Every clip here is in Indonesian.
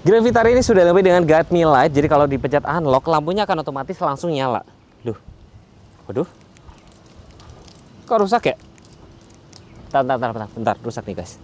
Grand Vitara ini sudah dilengkapi dengan Guide Me Light, jadi kalau dipencet unlock, lampunya akan otomatis langsung nyala. Duh, waduh, kok rusak ya? Bentar, rusak nih guys.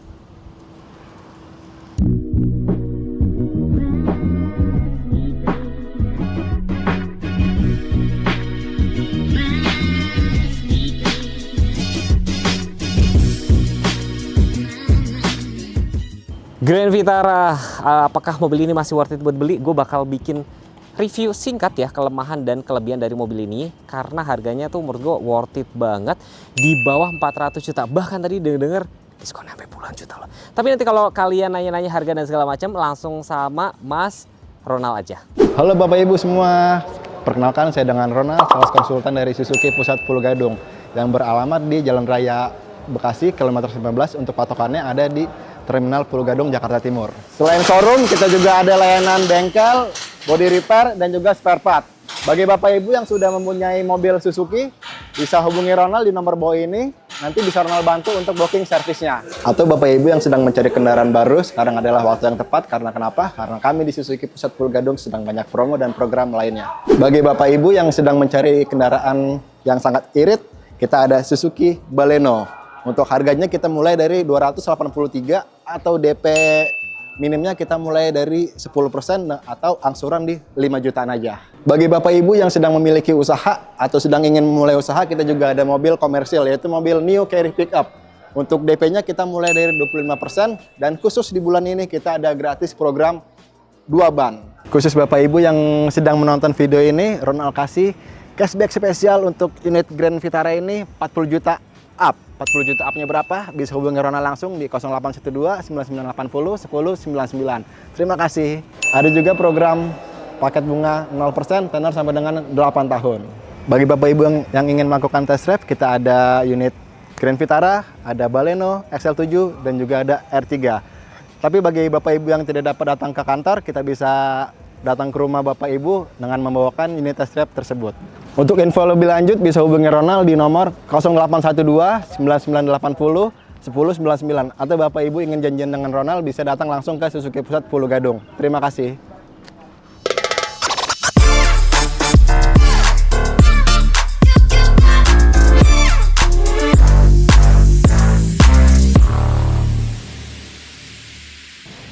Grand Vitara, apakah mobil ini masih worth it buat beli? Gue bakal bikin review singkat ya, kelemahan dan kelebihan dari mobil ini. Karena harganya tuh menurut gue worth it banget, di bawah 400 juta. Bahkan tadi denger diskon sampai puluhan juta loh. Tapi nanti kalau kalian nanya-nanya harga dan segala macam, langsung sama Mas Ronald aja. Halo Bapak Ibu semua, perkenalkan saya dengan Ronald, sales konsultan dari Suzuki Pusat Pulau Gadung yang beralamat di Jalan Raya Bekasi, kilometer 19. Untuk patokannya ada di Terminal Pulau Gadung, Jakarta Timur. Selain showroom, kita juga ada layanan bengkel, body repair, dan juga spare part. Bagi Bapak Ibu yang sudah mempunyai mobil Suzuki, bisa hubungi Ronald di nomor bawah ini. Nanti bisa Ronald bantu untuk booking servisnya. Atau Bapak Ibu yang sedang mencari kendaraan baru, sekarang adalah waktu yang tepat. Karena kenapa? Karena kami di Suzuki Pusat Pulau Gadung sedang banyak promo dan program lainnya. Bagi Bapak Ibu yang sedang mencari kendaraan yang sangat irit, kita ada Suzuki Baleno. Untuk harganya kita mulai dari 283 atau DP minimnya kita mulai dari 10% atau angsuran di 5 jutaan aja. Bagi Bapak Ibu yang sedang memiliki usaha atau sedang ingin memulai usaha, kita juga ada mobil komersil yaitu mobil New Carry Pickup. Untuk DP-nya kita mulai dari 25% dan khusus di bulan ini kita ada gratis program 2 ban. Khusus Bapak Ibu yang sedang menonton video ini, Ronald kasih cashback spesial untuk unit Grand Vitara ini 40 juta up. 40 juta up-nya berapa? Bisa hubungi Ronald langsung di 0812 9980 1099. Terima kasih. Ada juga program paket bunga 0% tenor sampai dengan 8 tahun. Bagi Bapak Ibu yang ingin melakukan test drive, kita ada unit Grand Vitara, ada Baleno, XL7, dan juga ada R3. Tapi bagi Bapak Ibu yang tidak dapat datang ke kantor, kita bisa datang ke rumah Bapak Ibu dengan membawakan unit test drive tersebut. Untuk info lebih lanjut bisa hubungi Ronald di nomor 0812 9980 1099 atau Bapak Ibu ingin janjian dengan Ronald bisa datang langsung ke Suzuki Pusat Pulau Gadung. Terima kasih.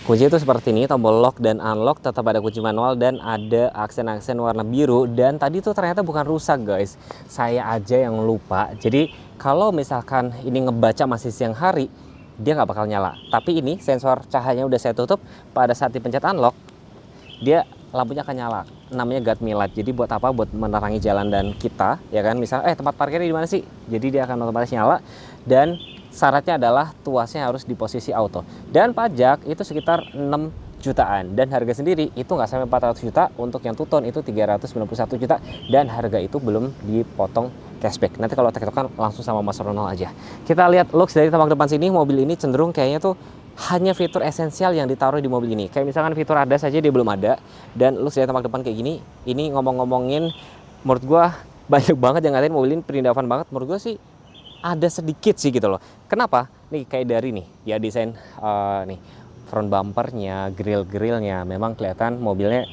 Kunci itu seperti ini, tombol lock dan unlock tetap ada kunci manual dan ada aksen-aksen warna biru. Dan tadi tuh ternyata bukan rusak guys, saya aja yang lupa. Jadi kalau misalkan ini ngebaca masih siang hari, dia nggak bakal nyala. Tapi ini sensor cahayanya udah saya tutup, pada saat dipencet unlock, dia lampunya akan nyala. Namanya Guide Me Light. Jadi buat apa? Buat menerangi jalan dan kita, ya kan? Misal, tempat parkirnya di mana sih? Jadi dia akan otomatis nyala dan syaratnya adalah tuasnya harus di posisi auto. Dan pajak itu sekitar 6 jutaan. Dan harga sendiri itu nggak sampai 400 juta. Untuk yang two-tone itu 391 juta. Dan harga itu belum dipotong cashback. Nanti kalau tektokan langsung sama Mas Ronald aja. Kita lihat looks dari tampak depan sini. Mobil ini cenderung kayaknya tuh hanya fitur esensial yang ditaruh di mobil ini. Kayak misalkan fitur ADAS saja dia belum ada. Dan looks dari tampak depan kayak gini. Ini ngomong-ngomongin menurut gua banyak banget yang ngatain mobil ini perindavan banget. Menurut gua sih ada sedikit sih gitu loh. Kenapa? Nih kayak dari nih ya desain nih front bumpernya, grill-grillnya memang kelihatan mobilnya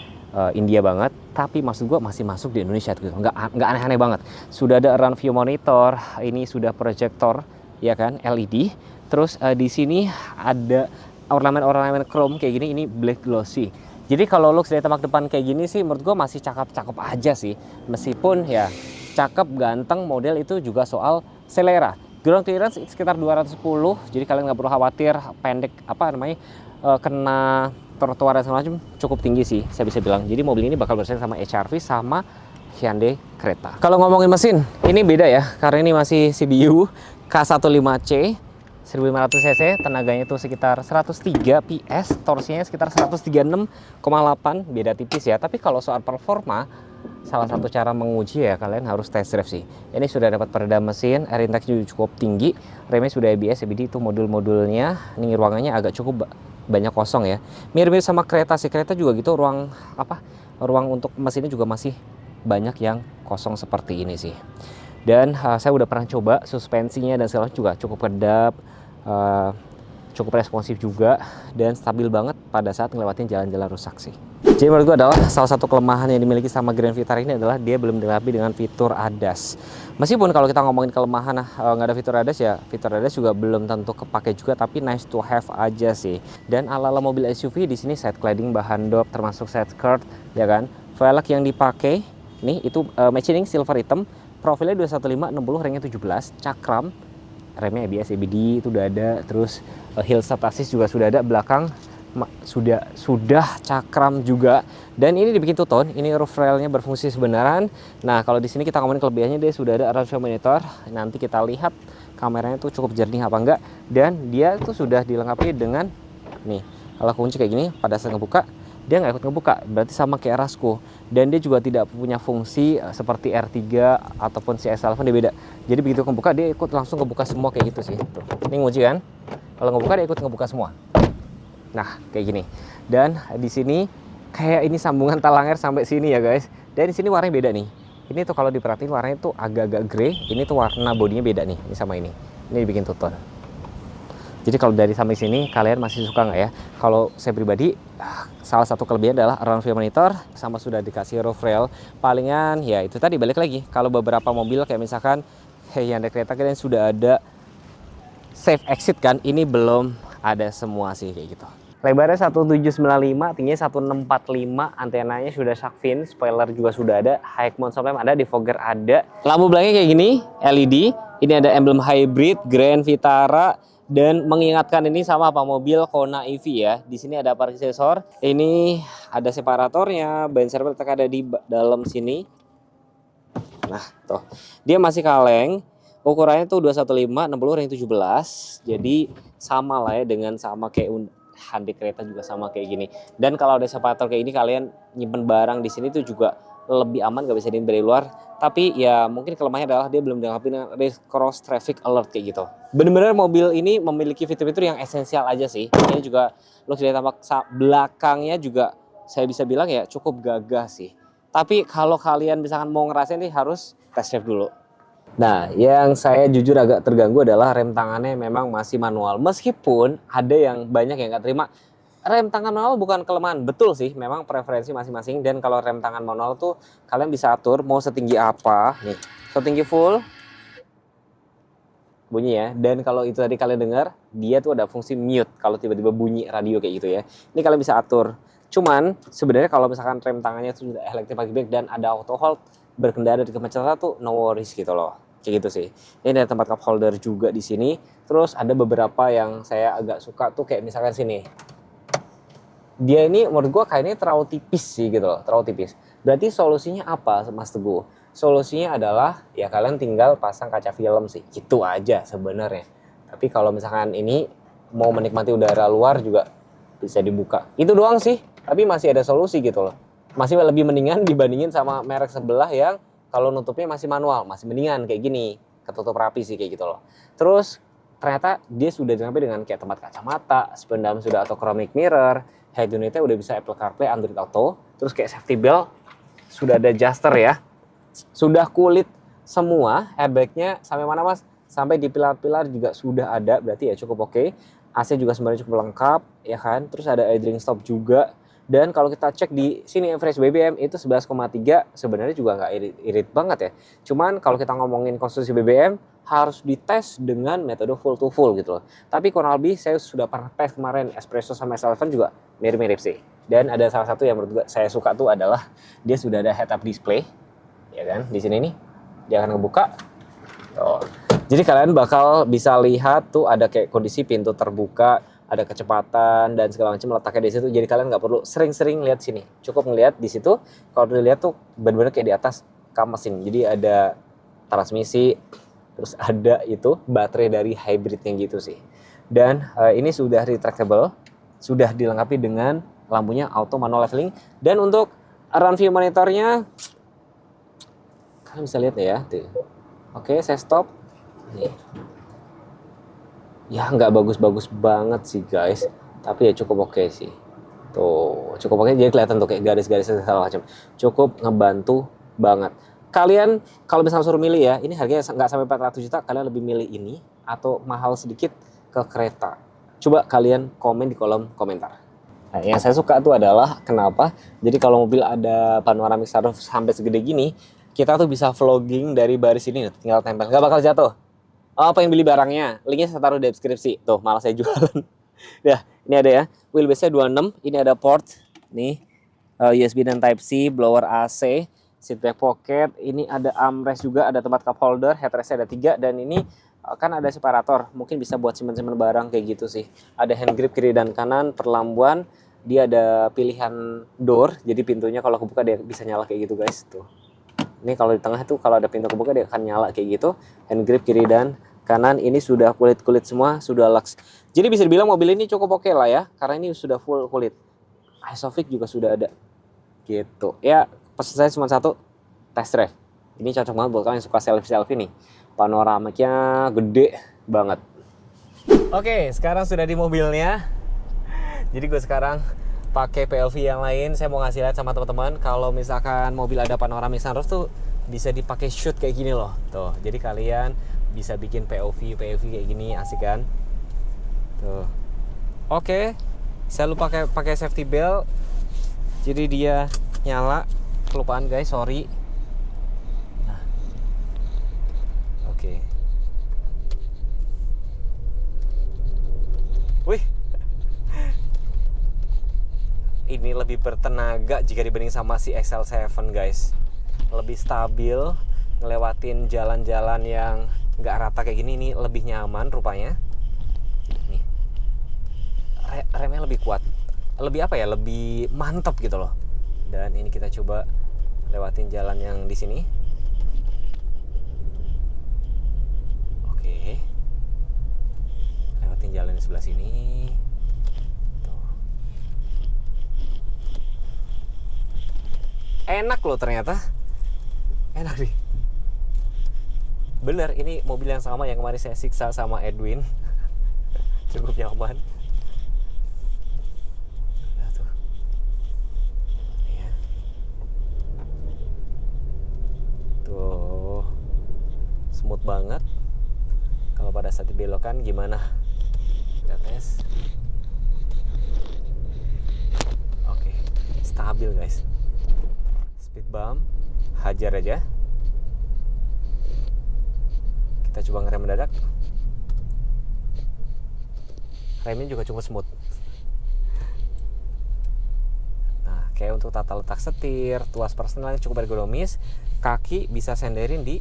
India banget. Tapi maksud gua masih masuk di Indonesia gitu. Nggak aneh-aneh banget. Sudah ada run view monitor, ini sudah proyektor ya kan LED. Terus di sini ada ornamen-ornamen chrome kayak gini, ini black glossy. Jadi kalau looks dari tampak depan kayak gini sih menurut gua masih cakep-cakep aja sih. Meskipun ya cakep, ganteng, model itu juga soal selera. Ground clearance sekitar 210, jadi kalian nggak perlu khawatir pendek kena trotoar dan segala macam, cukup tinggi sih saya bisa bilang. Jadi mobil ini bakal bersaing sama HR-V sama Hyundai Creta. Kalau ngomongin mesin, ini beda ya, karena ini masih CBU K15C 1500 cc, tenaganya itu sekitar 103 PS, torsinya sekitar 136,8, beda tipis ya. Tapi kalau soal performa, salah satu cara menguji ya kalian harus test drive sih. Ini sudah dapat peredam mesin, air intake juga cukup tinggi, remnya sudah ABS, jadi itu modul-modulnya. Ini ruangannya agak cukup banyak kosong ya. Mirip-mirip sama kereta sih, kereta juga gitu, ruang untuk mesinnya juga masih banyak yang kosong seperti ini sih. Dan saya udah pernah coba suspensinya dan segala juga cukup kedap. cukup responsif juga dan stabil banget pada saat ngelewatin jalan-jalan rusak sih. Jadi menurut gue adalah salah satu kelemahan yang dimiliki sama Grand Vitara ini adalah dia belum dilengkapi dengan fitur ADAS. Meskipun kalau kita ngomongin kelemahan nggak ada fitur ADAS, ya fitur ADAS juga belum tentu kepake juga, tapi nice to have aja sih. Dan ala-ala mobil SUV di sini side cladding bahan dop termasuk side skirt ya kan. Velg yang dipakai nih itu machining silver hitam, profilnya 215 60 ringnya 17, cakram, remnya ABS ABD itu udah ada, terus hill start assist juga sudah ada, belakang sudah cakram juga, dan ini dibikin two tone. Ini roof railnya berfungsi sebenarnya. Nah kalau di sini kita ngomongin kelebihannya, dia sudah ada around view monitor, nanti kita lihat kameranya tuh cukup jernih apa enggak, dan dia tuh sudah dilengkapi dengan nih, kalau kunci kayak gini pada saat ngebuka dia nggak ikut ngebuka, berarti sama kayak Erasco. Dan dia juga tidak punya fungsi seperti R3 ataupun CX-11, dia beda. Jadi begitu ngebuka dia ikut langsung ngebuka semua kayak gitu sih. Tuh, ini ngunci kan, kalau ngebuka dia ikut ngebuka semua. Nah kayak gini, dan di sini kayak ini sambungan talang air sampai sini ya guys. Dan di sini warnanya beda nih. Ini tuh kalau diperhatiin warnanya tuh agak-agak grey. Ini tuh warna bodinya beda nih, ini sama ini. Ini dibikin two tone. Jadi kalau dari sampai sini kalian masih suka nggak ya? Kalau saya pribadi, salah satu kelebihan adalah around view monitor sama sudah dikasih roof rail. Palingan ya itu tadi, balik lagi. Kalau beberapa mobil kayak misalkan yang ada kereta kalian sudah ada safe exit kan, ini belum ada semua sih kayak gitu. Lebarnya 1795, tingginya 1645, antenanya sudah shark fin, spoiler juga sudah ada, high mount lamp ada, defogger ada. Lampu belakangnya kayak gini, LED. Ini ada emblem hybrid Grand Vitara, dan mengingatkan ini sama apa, mobil Kona EV ya. Di sini ada parking sensor, ini ada separatornya, ban servo ada di dalam sini. Nah, tuh. Dia masih kaleng. Ukurannya tuh 215 60 ring 17. Jadi sama lah ya, dengan sama kayak Hyundai Creta juga sama kayak gini. Dan kalau ada separator kayak ini, kalian nyimpen barang di sini tuh juga lebih aman, gak bisa diin dari luar. Tapi ya mungkin kelemahannya adalah dia belum dilengkapi dengan cross traffic alert kayak gitu. Bener-bener mobil ini memiliki fitur-fitur yang esensial aja sih. Ini juga lo sudah tampak belakangnya juga saya bisa bilang ya cukup gagah sih. Tapi kalau kalian misalkan mau ngerasain nih, harus test drive dulu. Nah, yang saya jujur agak terganggu adalah rem tangannya memang masih manual. Meskipun ada yang banyak yang nggak terima, rem tangan manual bukan kelemahan. Betul sih, memang preferensi masing-masing. Dan kalau rem tangan manual tuh kalian bisa atur mau setinggi apa. Nih, setinggi full bunyi ya. Dan kalau itu tadi kalian dengar, dia tuh ada fungsi mute kalau tiba-tiba bunyi radio kayak gitu ya. Ini kalian bisa atur. Cuman sebenarnya kalau misalkan rem tangannya itu sudah electric brake dan ada auto hold, berkendara di kemacetan tuh no worries gitu loh. Kayak gitu sih. Ini ada tempat cup holder juga di sini. Terus ada beberapa yang saya agak suka tuh, kayak misalkan sini. Dia ini menurut gua kayaknya terlalu tipis sih gitu loh, terlalu tipis. Berarti solusinya apa Mas Teguh? Solusinya adalah ya kalian tinggal pasang kaca film sih. Itu aja sebenarnya. Tapi kalau misalkan ini mau menikmati udara luar juga bisa dibuka. Itu doang sih. Tapi masih ada solusi gitu loh. Masih lebih mendingan dibandingin sama merek sebelah yang kalau nutupnya masih manual, masih mendingan kayak gini, ketutup rapi sih kayak gitu loh. Terus ternyata dia sudah dilengkapi dengan kayak tempat kacamata, spendam sudah autochromic mirror, head unitnya udah bisa Apple CarPlay, Android Auto, terus kayak safety belt sudah ada adjuster ya, sudah kulit semua, airbagnya sampai mana Mas? Sampai di pilar-pilar juga sudah ada, berarti ya cukup oke. AC juga sebenarnya cukup lengkap ya kan, terus ada idling stop juga. Dan kalau kita cek di sini average BBM itu 11,3, sebenarnya juga nggak irit banget ya. Cuman kalau kita ngomongin konsumsi BBM harus dites dengan metode full to full gitu loh. Tapi kurang lebih saya sudah pernah tes kemarin Espresso sama S11 juga mirip-mirip sih. Dan ada salah satu yang menurut saya suka tuh adalah dia sudah ada head up display, ya kan? Di sini nih, dia akan ngebuka. Tuh. Jadi kalian bakal bisa lihat tuh ada kayak kondisi pintu terbuka, ada kecepatan dan segala macam letaknya di situ. Jadi kalian nggak perlu sering-sering lihat sini, cukup ngelihat di situ. Kalau dilihat tuh benar-benar kayak di atas kam mesin. Jadi ada transmisi, terus ada itu baterai dari hybridnya gitu sih. Dan ini sudah retractable, sudah dilengkapi dengan lampunya auto manual leveling. Dan untuk around view monitornya kalian bisa lihat ya tuh. Oke, saya stop nih. Ya nggak bagus-bagus banget sih guys, tapi ya cukup oke sih. Tuh cukup oke, jadi kelihatan tuh kayak garis-garis segala macam. Cukup ngebantu banget. Kalian kalau misalnya suruh milih ya, ini harganya nggak sampai 400 juta, kalian lebih milih ini atau mahal sedikit ke kereta. Coba kalian komen di kolom komentar. Nah, yang saya suka tuh adalah kenapa? Jadi kalau mobil ada panoramic sunroof sampai segede gini, kita tuh bisa vlogging dari baris ini, tinggal tempel, nggak bakal jatuh. Oh, pengen beli barangnya, linknya saya taruh di deskripsi. Tuh, malah saya jualan. Ya, ini ada ya, wheelbase-nya 26, ini ada port, nih USB dan Type-C, blower AC, seat back pocket, ini ada armrest juga, ada tempat cup holder, headrest-nya ada 3, dan ini kan ada separator, mungkin bisa buat simpen-simpen barang kayak gitu sih. Ada hand grip kiri dan kanan, perlambuan, dia ada pilihan door, jadi pintunya kalau kebuka dia bisa nyala kayak gitu guys. Tuh. Ini kalau di tengah tuh kalau ada pintu kebuka dia akan nyala kayak gitu. Hand grip kiri dan kanan ini sudah kulit-kulit semua, sudah lux. Jadi bisa dibilang mobil ini cukup oke lah ya, karena ini sudah full kulit. Isofix juga sudah ada. Gitu. Ya, pesan saya cuma satu, test drive. Ini cocok banget buat kalian yang suka selfie-selfie nih. Panoramiknya gede banget. Oke, sekarang sudah di mobilnya. Jadi gue sekarang pakai POV yang lain. Saya mau ngasih lihat sama teman-teman kalau misalkan mobil ada panoramic sunroof tuh bisa dipakai shoot kayak gini loh. Tuh, jadi kalian bisa bikin POV kayak gini, asik kan? Tuh. Oke. Saya lupa pakai safety belt. Jadi dia nyala. Kelupaan guys, sorry. Nah. Oke. Wih. Ini lebih bertenaga jika dibanding sama si XL7 guys. Lebih stabil, ngelewatin jalan-jalan yang nggak rata kayak gini, ini lebih nyaman rupanya. Nih, remnya lebih kuat, lebih apa ya, lebih mantap gitu loh. Dan ini kita coba lewatin jalan yang di sini. Oke, lewatin jalan di sebelah sini. Enak loh ternyata, enak nih. Bener, ini mobil yang sama yang kemarin saya siksa sama Edwin. Cukup nyaman. Nah, tuh. Ya. Tuh, smooth banget. Kalau pada saat dibelokan gimana? Kita tes. Oke, stabil guys. Speed bump, hajar aja. Kita coba ngerem mendadak. Remnya juga cukup smooth. Nah, kayak untuk tata letak setir, tuas personalnya cukup ergonomis. Kaki bisa senderin di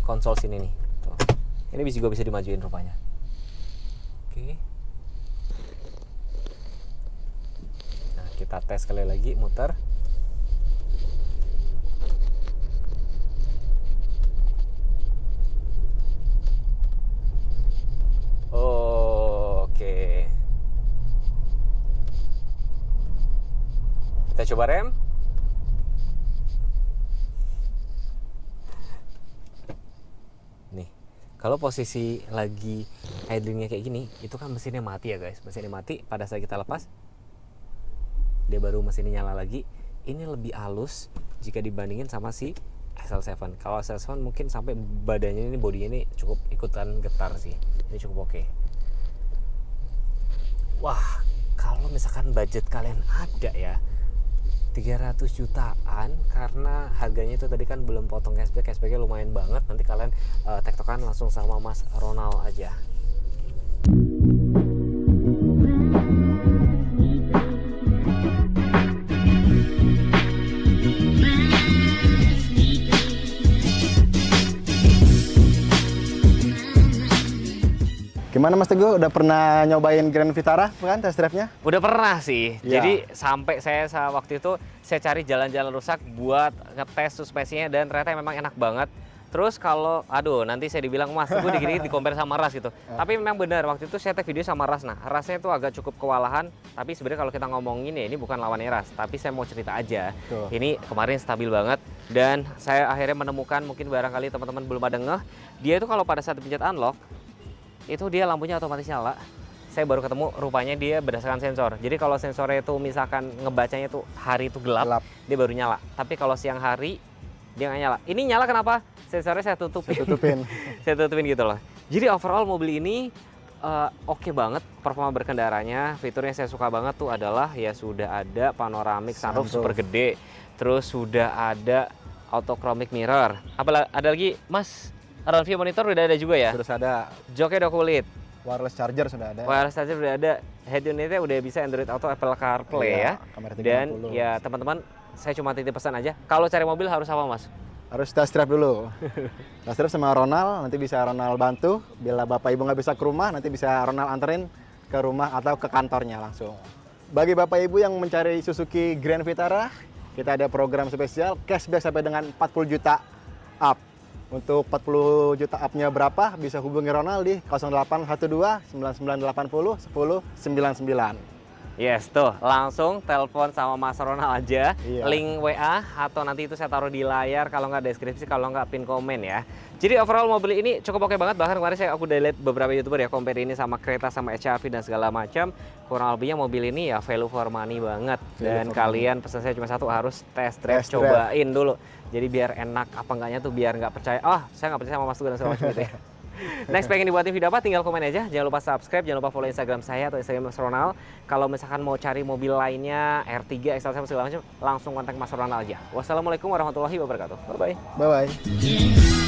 konsol sini nih. Tuh. Ini juga bisa dimajuin rupanya. Oke. Nah, kita tes sekali lagi, muter. Oke. Kita coba rem. Nih, kalau posisi lagi idlingnya kayak gini, itu kan mesinnya mati ya guys. Mesinnya mati, pada saat kita lepas, dia baru mesinnya nyala lagi. Ini lebih halus jika dibandingin sama si XL7. Kalau XL7 mungkin sampai badannya ini, bodinya ini cukup ikutan getar sih. Ini cukup oke. Wah, kalau misalkan budget kalian ada ya 300 jutaan, karena harganya itu tadi kan belum potong cashback. Cashbacknya lumayan banget. Nanti kalian tektokan langsung sama Mas Ronald aja. Gimana Mas Teguh, udah pernah nyobain Grand Vitara kan test drive-nya? Udah pernah sih. Ya. Jadi sampai saya waktu itu saya cari jalan-jalan rusak buat ngetes suspensinya, dan ternyata memang enak banget. Terus kalau, aduh nanti saya dibilang Mas Teguh dikit-dikit di-compare sama Ras gitu. Tapi memang benar, waktu itu saya take video sama Ras. Nah, Rasnya itu agak cukup kewalahan. Tapi sebenarnya kalau kita ngomongin ya ini bukan lawannya Ras. Tapi saya mau cerita aja. Tuh. Ini kemarin stabil banget. Dan saya akhirnya menemukan, mungkin barangkali teman-teman belum ada ngeh, dia itu kalau pada saat dipencet unlock, itu dia lampunya otomatis nyala. Saya baru ketemu rupanya dia berdasarkan sensor. Jadi kalau sensornya itu misalkan ngebacanya itu hari itu gelap, dia baru nyala. Tapi kalau siang hari dia nggak nyala. Ini nyala kenapa? Sensornya saya tutupin. Tutupin. Saya tutupin gitu loh. Jadi overall mobil ini oke banget performa berkendaranya. Fitur yang saya suka banget tuh adalah ya sudah ada panoramic sunroof super gede, terus sudah ada autochromic mirror. Ada lagi, Mas? Round view monitor udah ada juga ya? Terus ada Joknya udah kulit, wireless charger sudah ada. wireless charger udah ada, head unitnya udah bisa Android Auto, Apple CarPlay ya. Kamera 360. Dan ya teman-teman, saya cuma titip pesan aja. Kalau cari mobil harus apa, Mas? Harus test drive dulu. Test drive sama Ronald, nanti bisa Ronald bantu. Bila Bapak Ibu nggak bisa ke rumah, nanti bisa Ronald anterin ke rumah atau ke kantornya langsung. Bagi Bapak Ibu yang mencari Suzuki Grand Vitara, kita ada program spesial cashback sampai dengan 40 juta up. Untuk 40 juta up-nya berapa, bisa hubungi Ronald di 0812 9980 1099. Yes, tuh langsung telepon sama Mas Ronald aja, Iya. link WA atau nanti itu saya taruh di layar, kalau nggak deskripsi, kalau nggak pin komen ya. Jadi overall mobil ini cukup oke banget, bahkan kemarin aku udah lihat beberapa YouTuber ya compare ini sama kereta, sama HRV dan segala macam. Kurang lebihnya mobil ini ya value for money banget. Dan kalian pesan saya cuma satu, harus test drive, Test drive. cobain dulu. Jadi biar enak apa enggaknya tuh, biar nggak percaya, saya nggak percaya sama Mas Tugu dan segala macam gitu ya. Next, pengen dibuatin video apa? Tinggal komen aja. Jangan lupa subscribe, jangan lupa follow Instagram saya atau Instagram Mas Ronald. Kalau misalkan mau cari mobil lainnya, R3, XL7 segala macam, langsung kontak Mas Ronald aja. Wassalamualaikum warahmatullahi wabarakatuh. Bye-bye. Bye-bye.